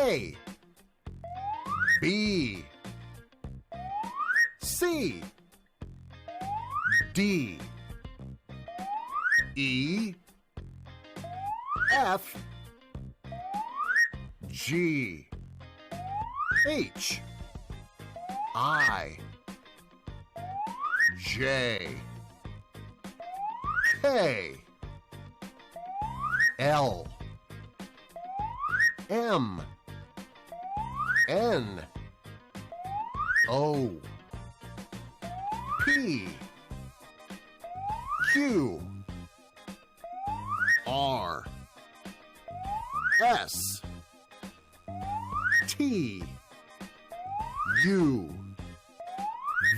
A, B, C, D, E, F, G, H, I, J, K, L, M, N, O, P, Q, R, S, T, U,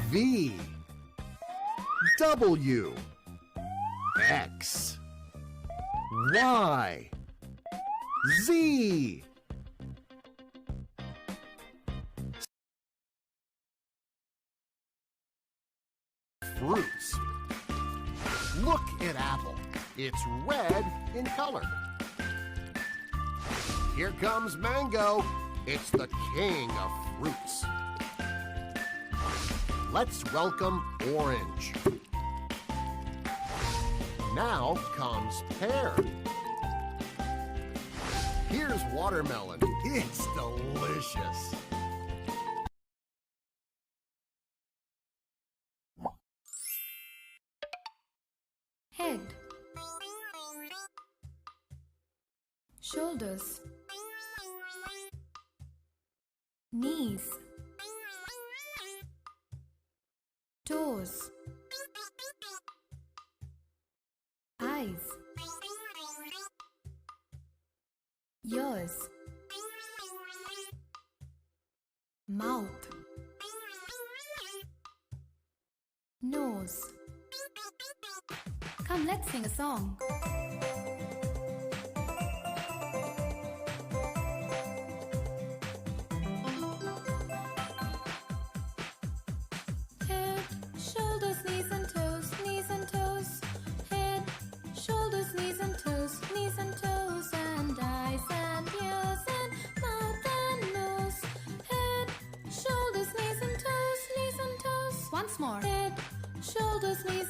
V, W, X, Y, Z. Fruits. Look at apple. It's red in color. Here comes mango. It's the king of fruits. Let's welcome orange. Now comes pear. Here's watermelon. It's delicious. Head, shoulders, knees, toes, eyes, ears, mouth, nose. Come, let's sing a song. Head, shoulders, knees and toes, knees and toes. Head, shoulders, knees and toes, knees and toes. And eyes and ears and mouth and nose. Head, shoulders, knees and toes, knees and toes. Once more. Head, shoulders, knees